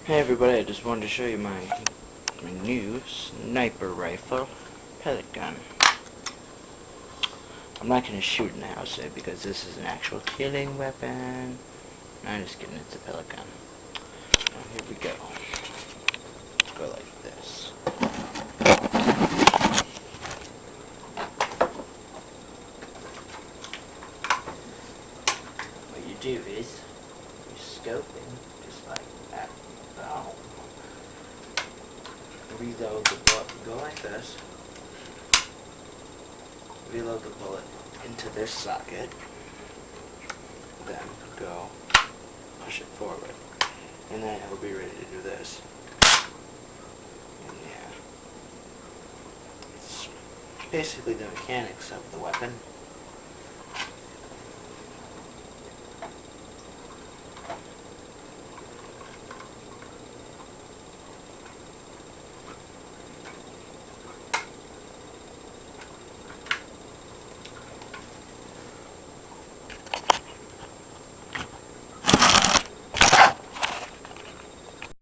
Hey everybody, I just wanted to show you my new sniper rifle pellet gun. I'm not going to shoot in the house today because this is an actual killing weapon. I'm just kidding, it's a pellet gun. Now here we go. Go like this. What you do is, you scope it just like that. Boom. Reload the bullet. Go like this. Reload the bullet into this socket. Then go push it forward. And then it'll be ready to do this. And yeah. It's basically the mechanics of the weapon.